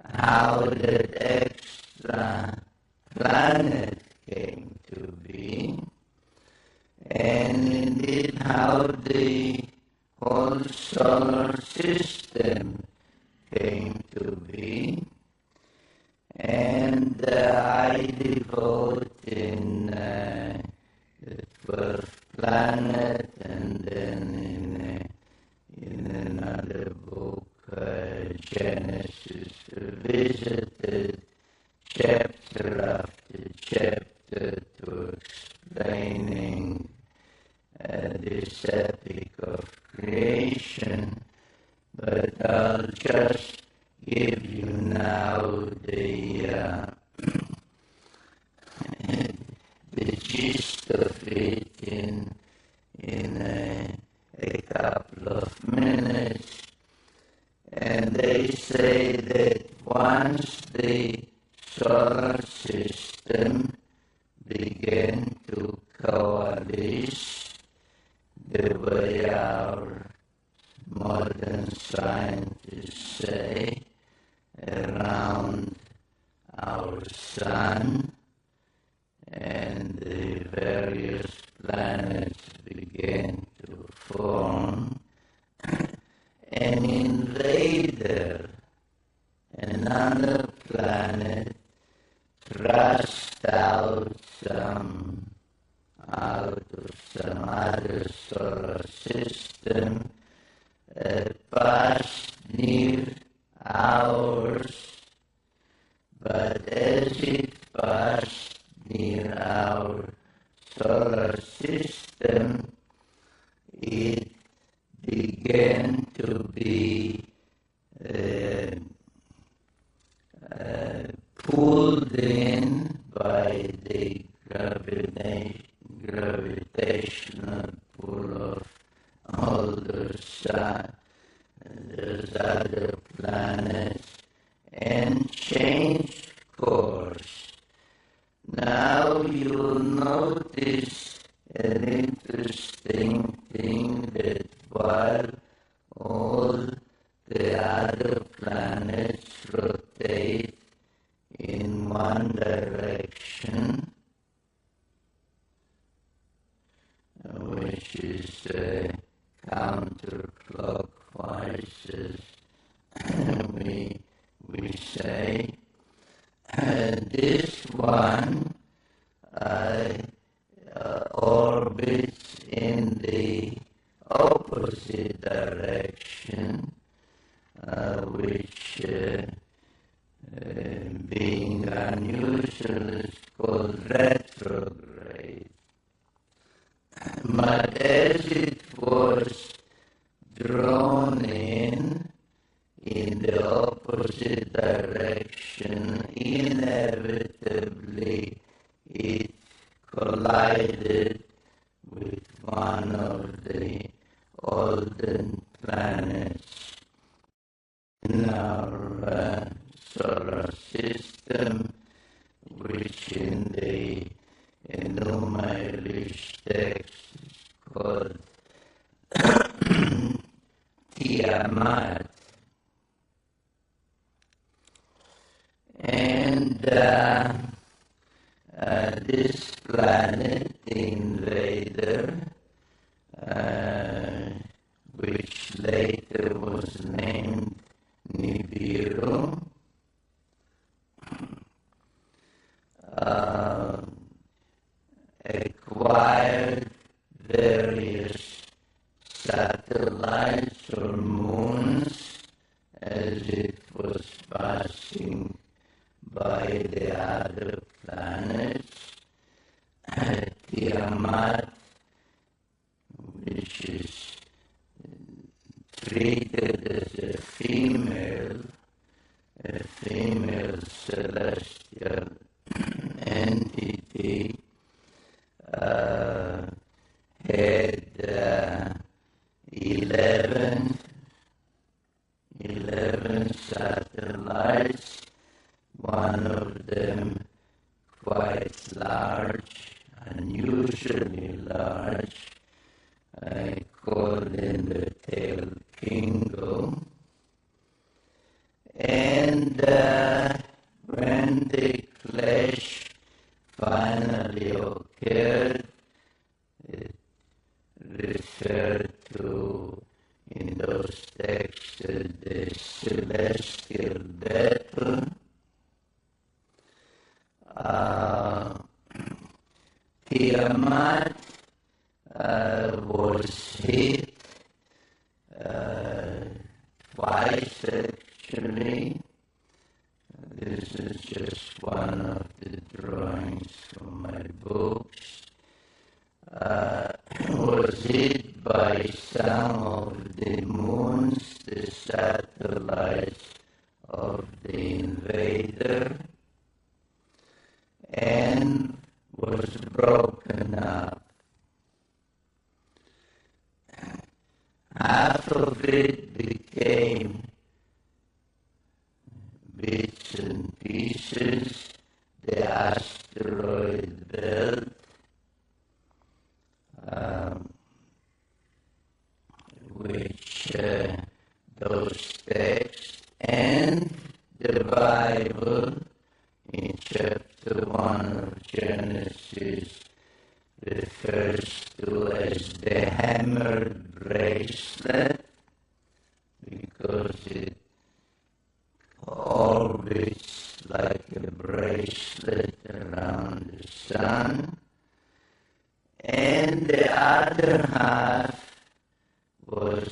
how that extra planet came to be, and indeed how the whole solar system came to be. And I devote in the 12th planet, and then in another book, Genesis Revisited, chapter after chapter to explaining this epic of creation. But I'll just give you now the gist of it in a couple of minutes. And they say that once the solar system began to coalesce the way our modern scientists say, around our sun, and the various planets began to form, and in later, another planet thrust out of some other solar system, passed near ours, but as it passed near our solar system, it began to be pulled in by the gravitational pull of all those other planets, and changed course. Now you'll notice an interesting thing, that while all the other planets rotate in one direction, which is counterclockwise, as we say, this one orbits in the opposite direction, which being unusual is called retrograde. But as it was drawn in the opposite direction, inevitably it collided with one of the olden planets in our solar system, which in the Enuma-Elish text is called Tiamat. And this planet, the invader, which later was named NIBIRU, acquired various satellites or moons as it was passing by the other planets. Tiamat, which is treated as a female celestial entity, had 11 satellites, one of them quite large, unusually large, called in the tale Kingo. And And when the clash finally occurred, it referred to, in those texts, the celestial battle. Tiamat was hit twice, actually. This is just one of the drawings from my books. Was hit by some of the moons, the satellites of the invader, and was broken up. Half of it became bits and pieces, the asteroid belt, which those texts and the Bible in chapter 1 of Genesis refers to as the hammered bracelet, because it orbits like a bracelet around the sun. And the other half was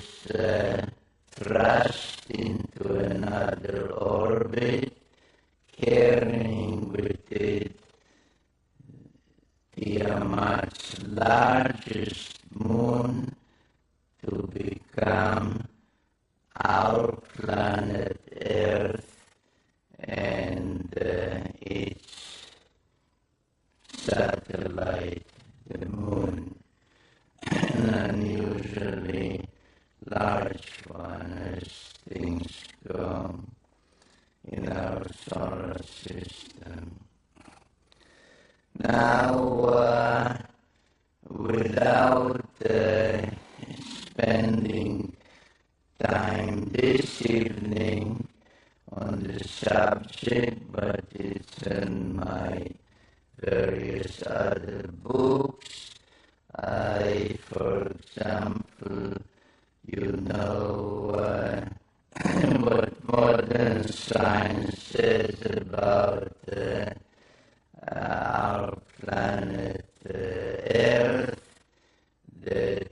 thrust into another orbit, carrying with it Tiamat's largest moon to become our planet Earth and its satellite, the moon, an unusually large one as things go in our solar system. Now, without spending time this evening on the subject, but it's in my various other books. For example, you know what modern science says about our planet Earth, that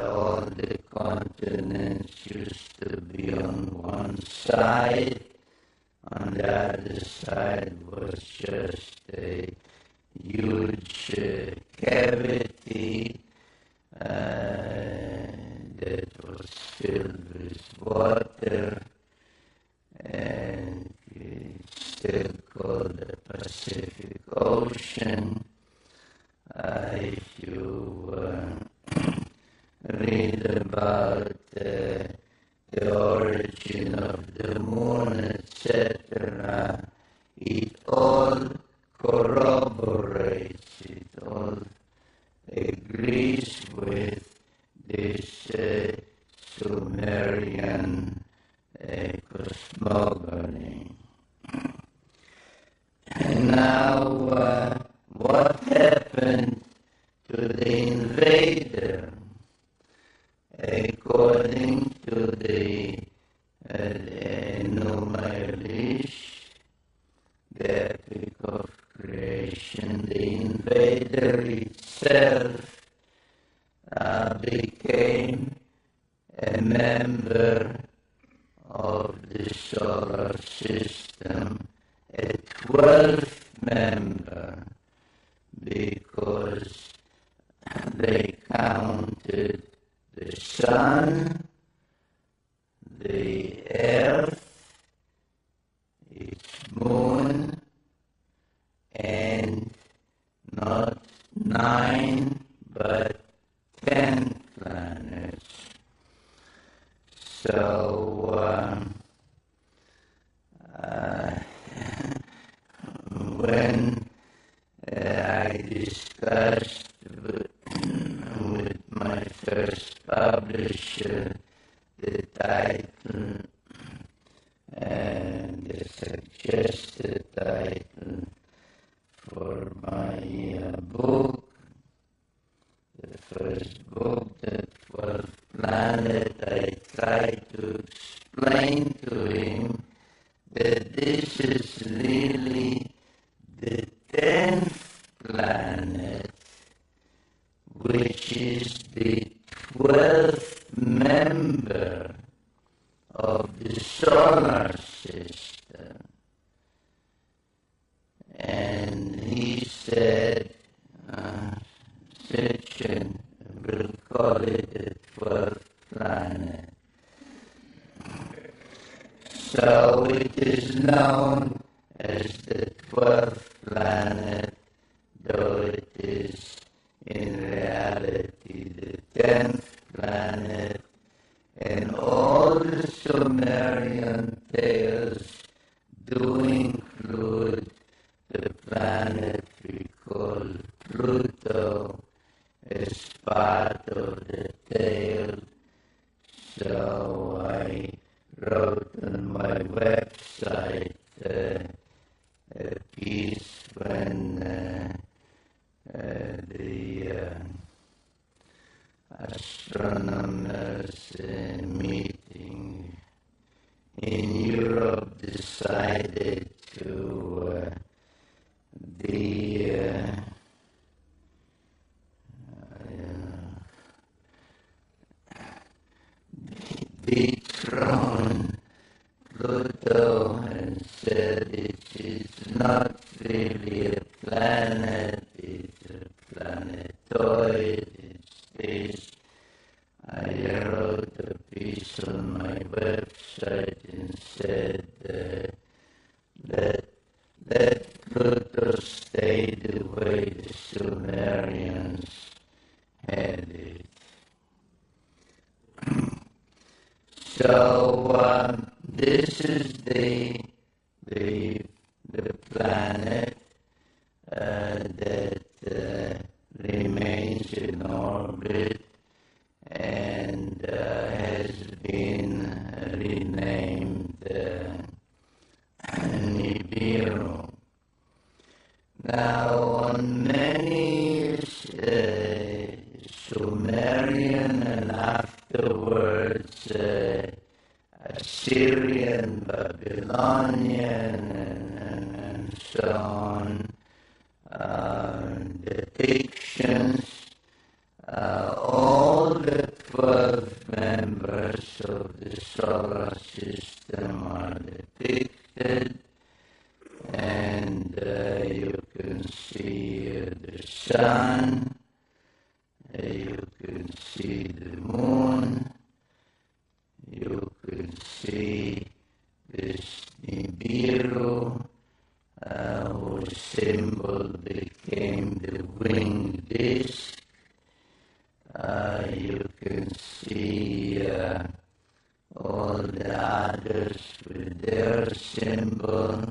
all the continents used to be on one side, on the other side was just a huge cavity that was filled with water, and it's still called the Pacific Ocean. If you read about the origin of the moon, etc., it all corroborates, it all agrees with this Sumerian cosmogony. And now, what happened to the invader? According to the Enuma Elish, the epic of creation, the invader itself became a member of the solar system, a 12th member, because they counted the sun, the earth, its moon, and not 9 but 10 planets. So when I discussed with my first publisher the title and the suggested title for my book. The first book, The 12th Planet, I tried to explain to him that this is really the 10th planet, which is the 12th member of the solar system. And he said, Sitchin, we'll call it the 12th planet. So it is known as the 12th planet, though it is in reality the 10th planet, and all the Sumerian tales do include the planet we call Pluto as part of the tale. So I wrote on my website a piece when the astronomers meeting in Europe decided to dethrone Pluto and said it is not really a planet, it's a planetoid, it's this. I wrote a piece on my website and said let Pluto stay the way the Sumerians had it. So this is the planet that remains in orbit and has been renamed NIBIRU. Now, on many Sumerian and afterwards Assyrian, Babylonian, and so on, depictions, all the 12 members of the solar system are depicted, and you can see the sun, you can see the moon, you can see this NIBIRU, whose symbol became the winged disc. You can see all the others with their symbol,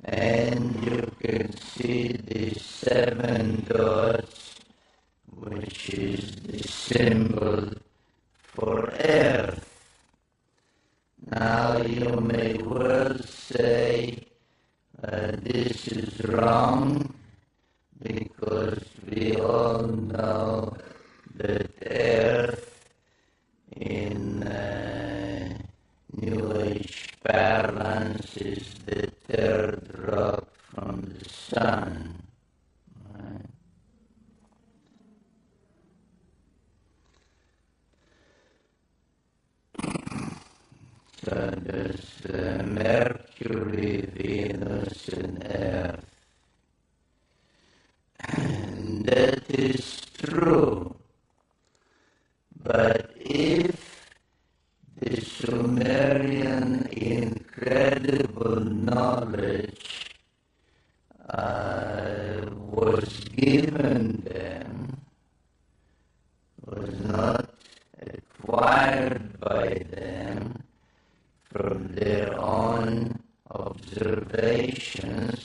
and you can see the 7 dots, which is the symbol for Earth. Now you may well say this is wrong, because we all know that Earth in New Age parlance is the third rock from the sun. Right? So there's Mercury, Venus, and Earth. And that is true. But if the Sumerian incredible knowledge was given them, was not acquired by them from their own observations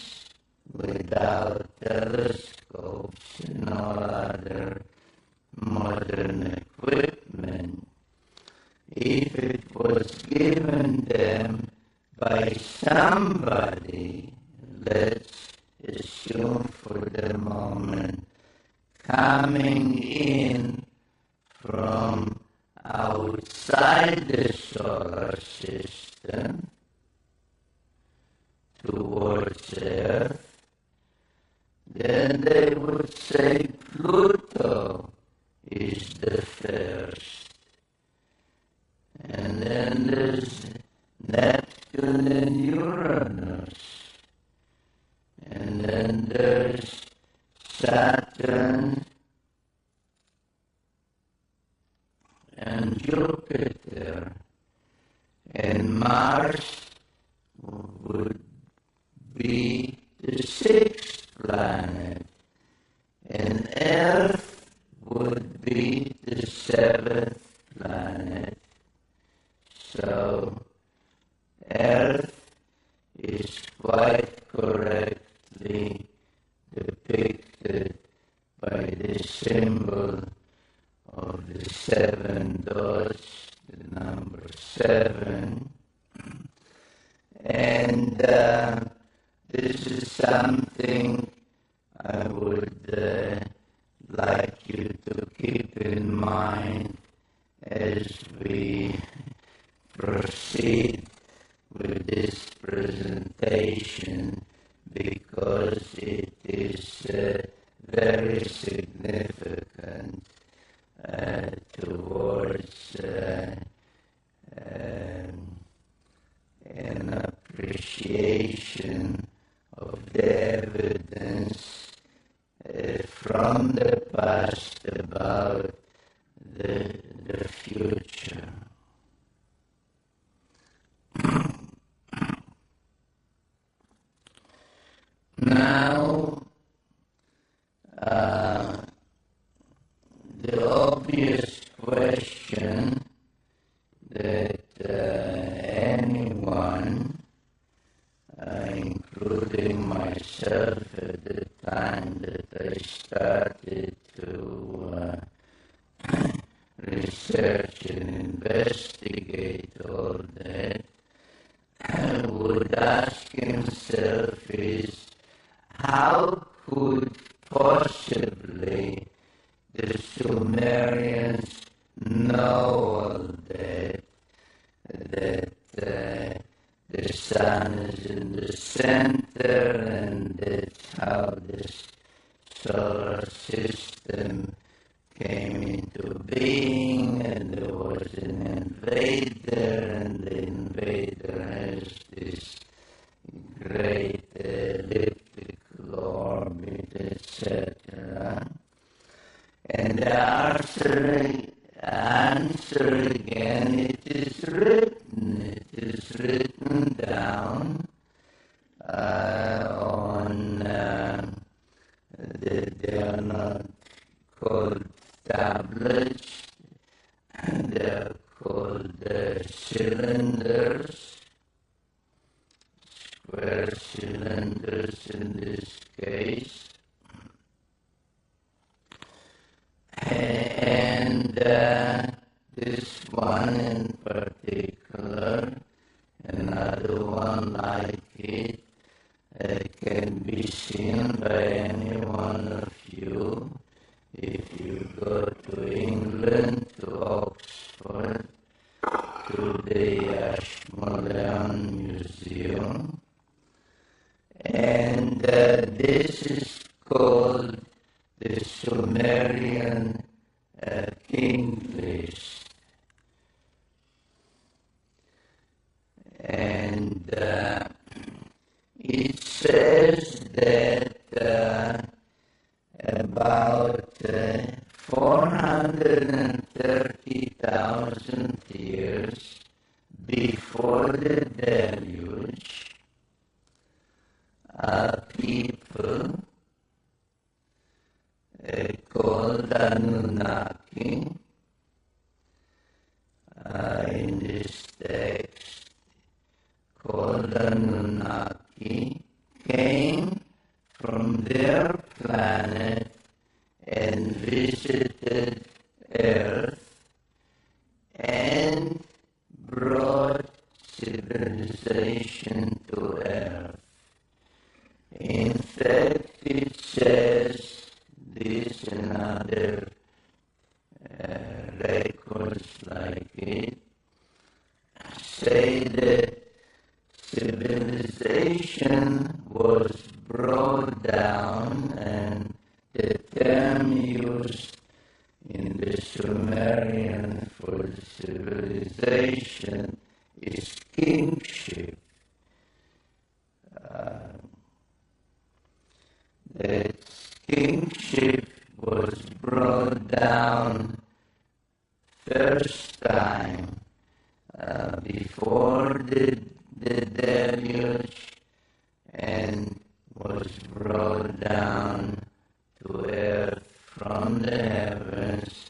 without telescopes and all other modern equipment, if it was given them by some somebody, let's assume for the moment, coming in from outside the solar system towards Earth, then they would say Pluto is the first. And then there's Neptune and Uranus. And then there's Saturn and Jupiter. And Mars would be the sixth planet. And Earth would be the seventh planet. So Earth is quite correctly depicted by the symbol of the 7 dots, the number 7. And this is something I would like you to keep in mind as we proceed with this presentation, because it is very significant towards an appreciation of the evidence from the past about the future. Now, the obvious question that anyone, including myself at the time that I started to research and investigate all that, would ask himself is, how could possibly the Sumerians know all that the sun is in the center, and that's how this solar system came into being, and there was an invader, and the invader has this great elliptical orbit, etc. And the answer again, it is written down they are not called tablets, they are called cylinders, square cylinders in this case. And this one in particular, another one like it, can be seen by any one of you if you go to England, to Oxford, to the Ashmolean Museum. And this is called the Sumerian king list. And it says that about 430,000 years before the deluge, people called Anunnaki, in this text, called Anunnaki, came from their planet and visited Earth and brought civilization to civilization was brought down, and the term used in the Sumerian for civilization is kingship. That kingship was brought down first time before the deluge, and was brought down to earth from the heavens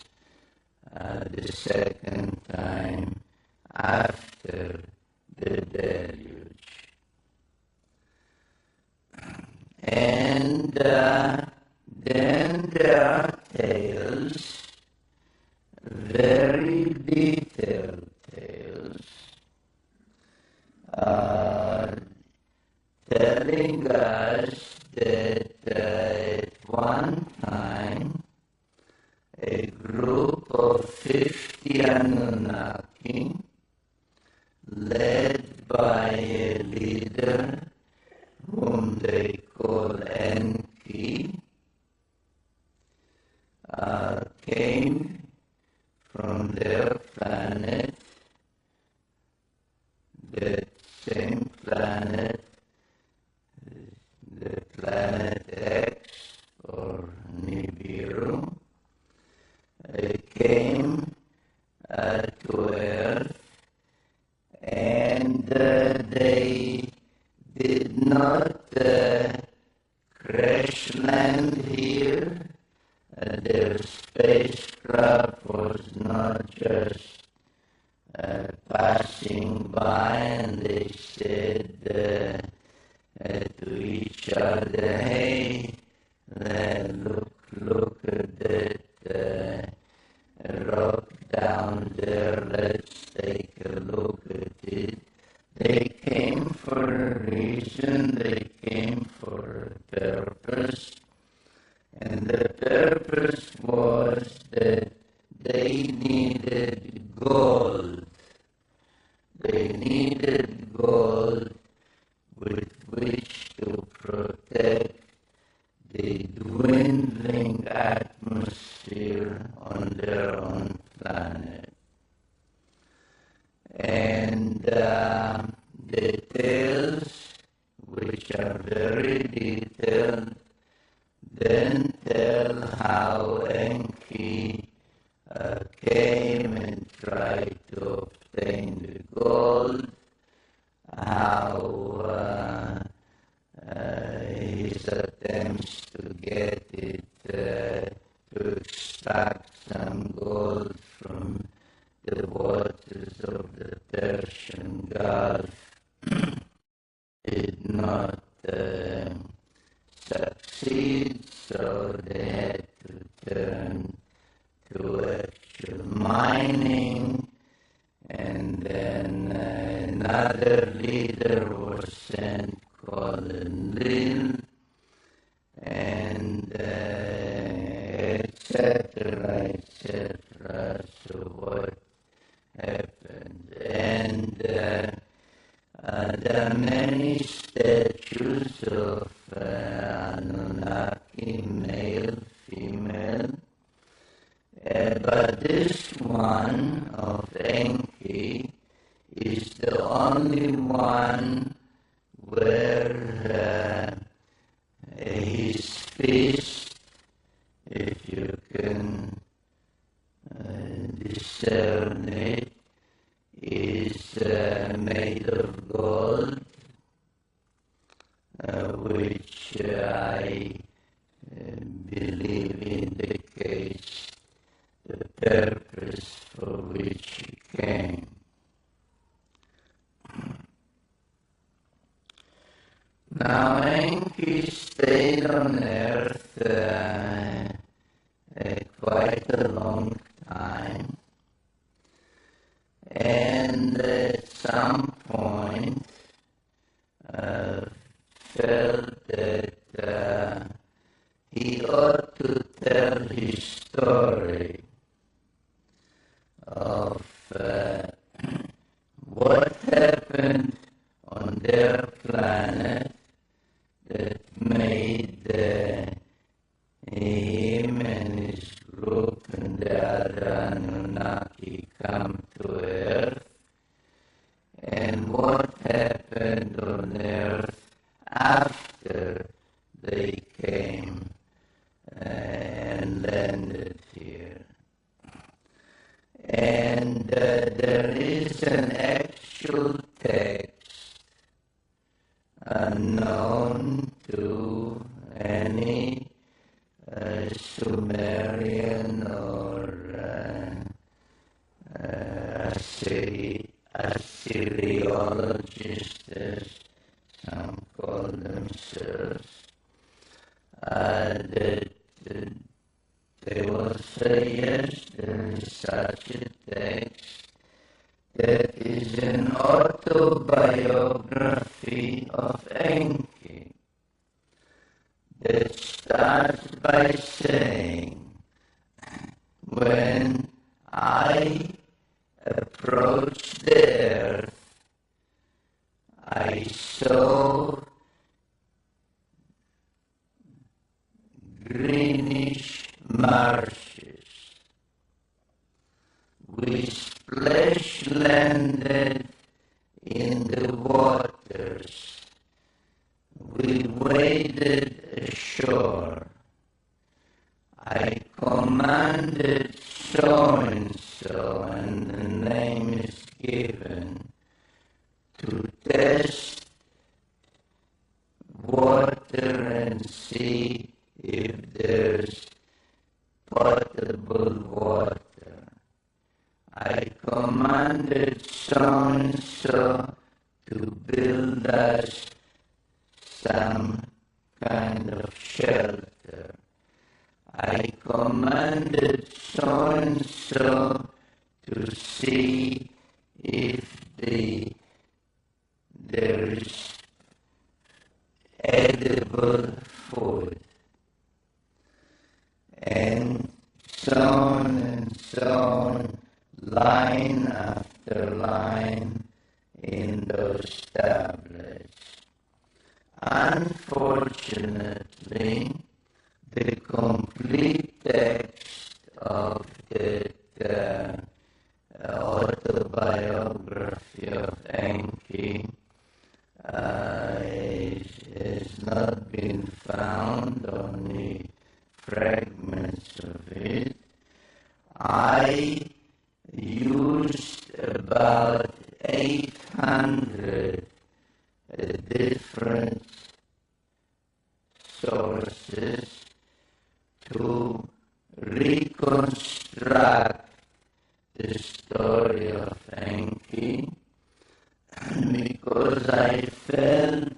the second time after the deluge. And then there are tales, very detailed tales, telling us that at one time a group of 50 Anunnaki, led by a leader whom they call Enki, came from their planet, that same planet, the planet X or Nibiru. They came to Earth, and they did not crash land here. Their spacecraft was not just passing by, and they said to each other, "Hey, look at that rock down there, let's take a look at it." They came for a reason, they came for a purpose, and the purpose was that they needed gold. They needed gold with which to protect the dwindling atmosphere on their own planet. And the tales, which are very detailed, then tell how Enki came and tried to obtain the gold, how his attempts to get it, to extract some gold from the waters of the Persian Gulf did not succeed, so they had to turn to actual mining, and then another leader was sent called Lil, and etc., etc. So what happened? And there are many statues of Anunnaki, male, female, but this one of Enki is the only one where his fist, if you can discern it, is made of gold, which I believe indicates the purpose for which he came. Now Enki stayed on Earth quite a long time, and at some point felt that he ought to tell his story of what happened on their their planet that made him and his group and the other Anunnaki come to Earth, and what happened on Earth after they came and landed here. And there is an actual text unknown to any Sumerian or Assyriologist, as some call themselves, that they will say, yes, there is such a text that is an autobiography of Enki that starts by saying, when I approached the earth, I saw greenish marshes. We splash landed in the waters. We waded ashore. I commanded so-and-so, and the name is given, to test water and see if there's potable water. I commanded so-and-so to build us some kind of shelter. I commanded so-and-so to see if there's edible food, and so on, line after line in those tablets. Unfortunately, the complete text of that autobiography of Enki has not been found, only fragments of it. I used about 800 different sources to reconstruct the story of Enki, because I felt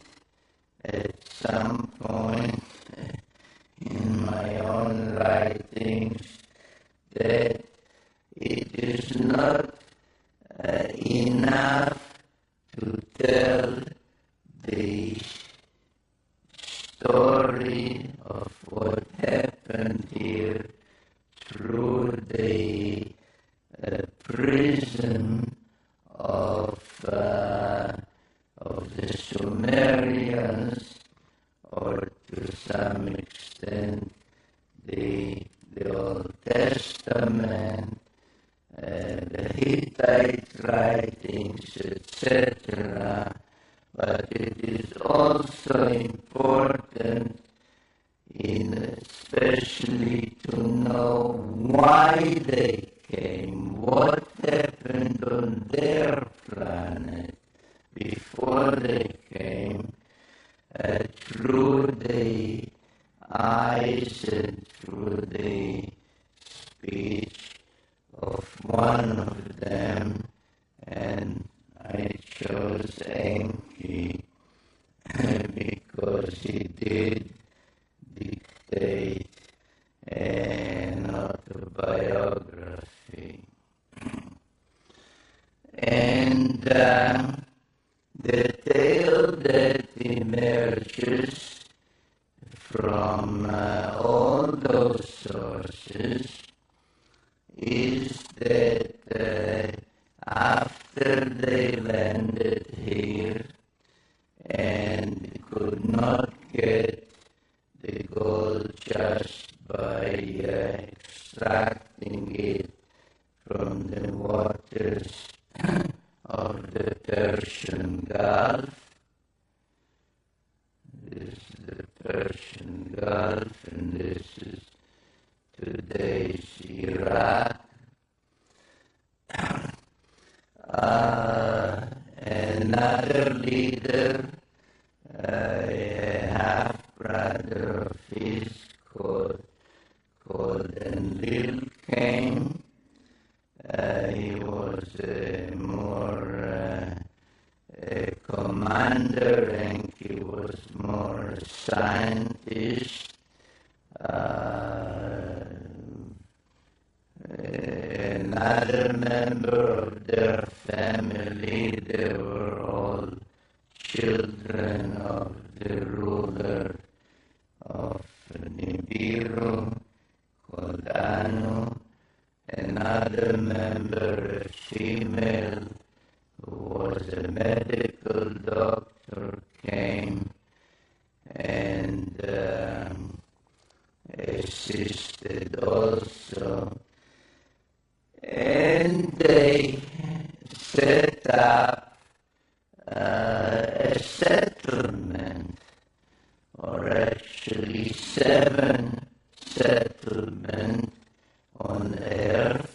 at some point in my own writings that it is not enough to tell the story of what happened here through the prism of the Sumerians, or to some extent the Old Testament, the Hittite writings, etc. But it is also important, especially to know why they came, what happened on their planet before they came, through the eyes and through the speech of one of them, and I chose Enki because he did dictate an autobiography. And the tale that emerges from all those sources is that after they landed here could not get the gold just by extracting it from the waters of the Persian Gulf. This is the Persian Gulf, and this is today's Iraq. Another leader, a half-brother of his, called Enlil, came. He was more a commander, and he was more a scientist. Another member of their family, they were all children of the ruler of NIBIRU, called Anu. Another member, a female, who was a medical doctor, came and assisted also. And they set up a settlement, or actually 7 settlements on earth,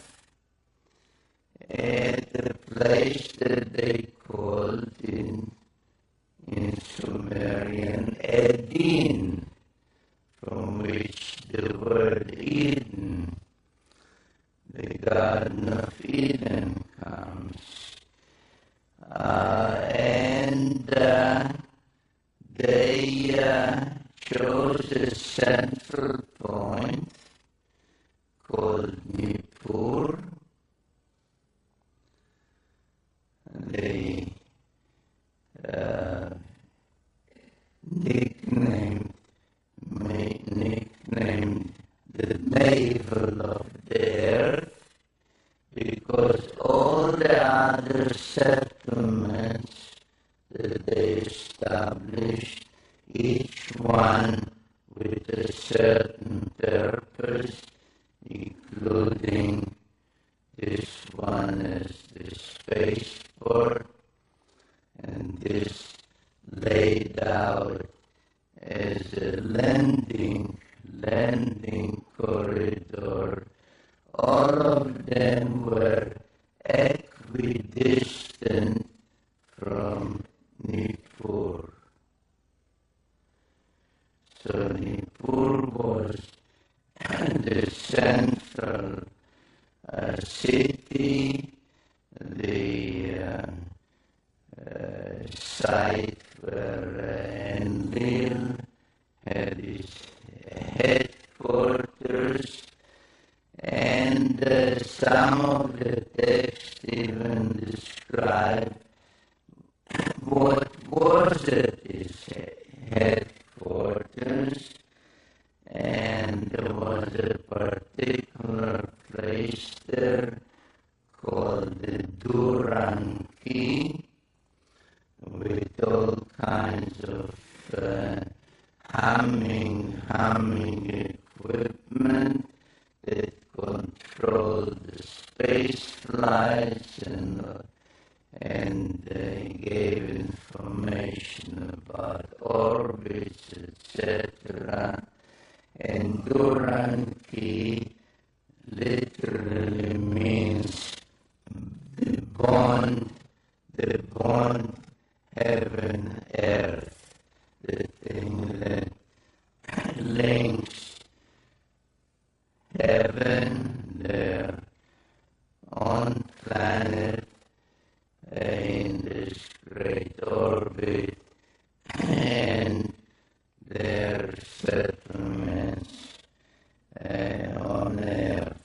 at a place that they called in Sumerian Edin, from which the word Eden, the Garden of Eden, comes. And they chose a central point called Nippur. They nicknamed the navel of the earth, because all the other settlements that they established, each one with a certain purpose, including this one as the spaceport, and this laid out as a landing corridor. All of them were equidistant from Nippur. So Nippur was the central city, the site where Enlil had his headquarters, and some of the texts even describe what was at his headquarters, and there was a particular place there called the Duranki, with all kinds of humming equipment that controlled the space flights and gave information about orbits, etc. And Duranki literally means the bond heaven earth, the thing that links heaven there on planet in this great orbit, and their settlements on earth.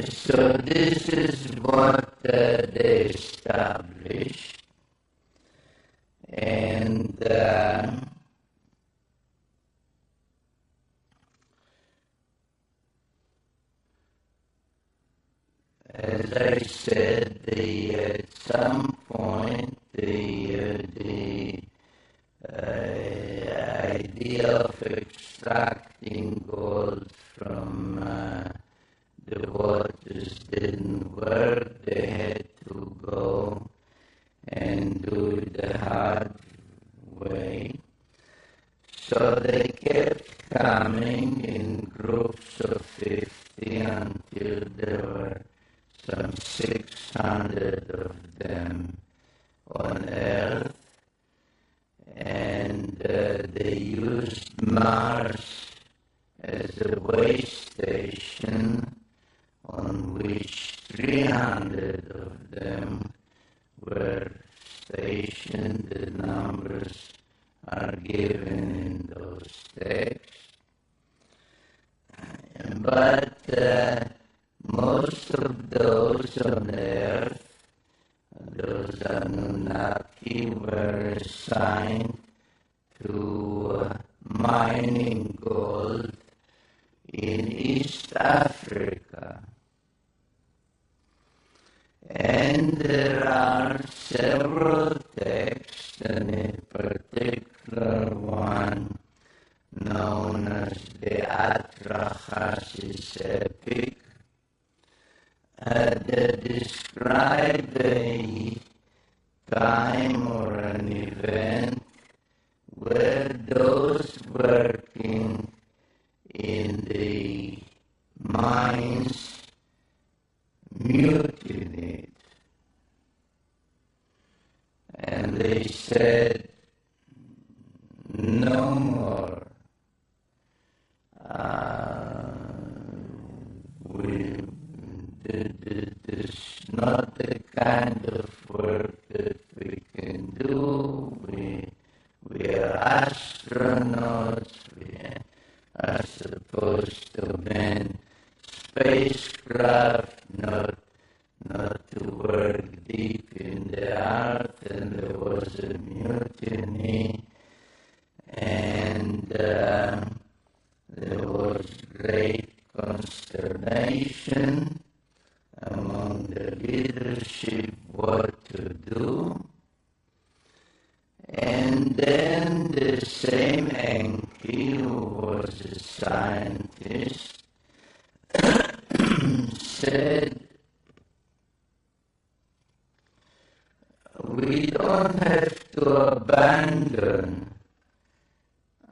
So this is what they established, and as I said, at some point they extracting gold from the waters didn't work. They had to go and do it the hard way. So they kept coming in groups of 50 until there were some 600 of them on Earth, and they used Mars as a way station on which 300 of them were stationed. The numbers are given in those texts. But most of those on Earth, those Anunnaki, were assigned to mining gold in East Africa. And there are several texts, and in particular one known as the Atrahasis epic, that describe a time or an event where those working in the mines mutinied. And they said, no more. This is not the kind of work that we can do. We are astronauts. We are supposed to man spacecraft, not to work deep in the earth. And there was a mutiny, and there was great consternation among the leadership what to do. And then the same Enki, who was a scientist, said, we don't have to abandon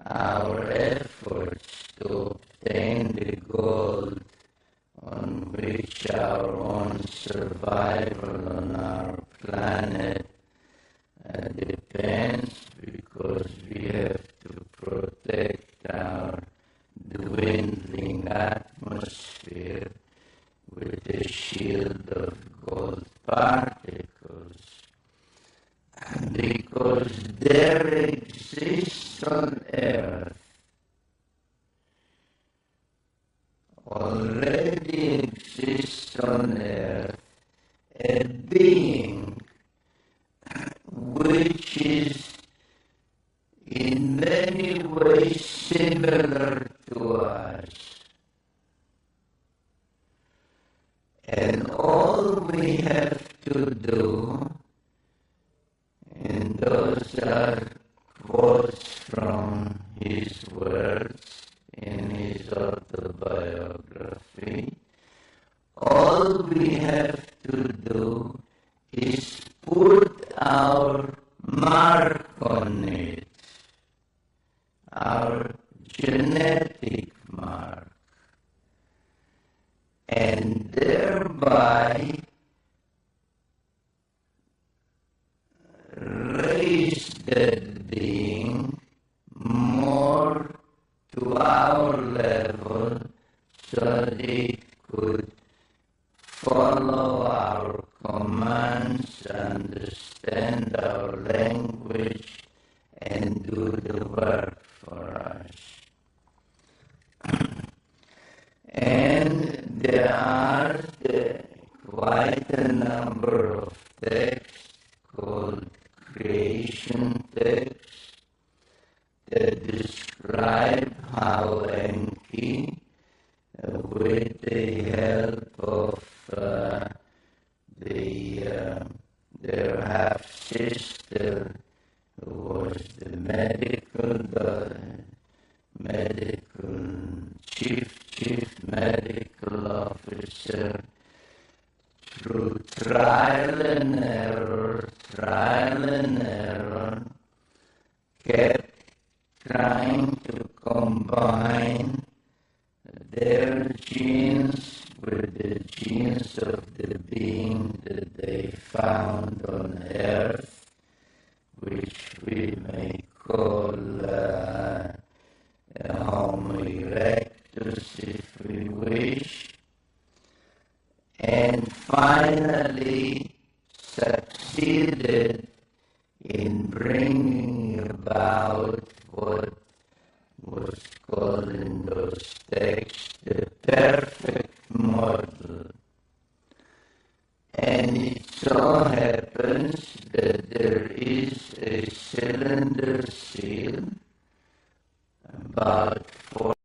our efforts to obtain the gold on which our own survival on our planet depends, because we have to protect our dwindling atmosphere with a shield of gold particles. Because there exists on Earth, already exists on Earth, a being which is in many ways similar to us. And all we have to do, and those are quotes from his words in his autobiography, all we have to do is put our mark on it, our genetic mark, and thereby raise that being more to our level so that it could follow our commands, understand our language, and do the work for us. And there are quite a number of texts called creation texts that describe how Enki, with the help of their half-sister, who was the medical trial and error, kept trying to combine their genes with the genes of the being that they found on Earth, which we may call Homo erectus, if we wish, and finally succeeded in bringing about what was called in those texts the perfect model. And it so happens that there is a cylinder seal about 4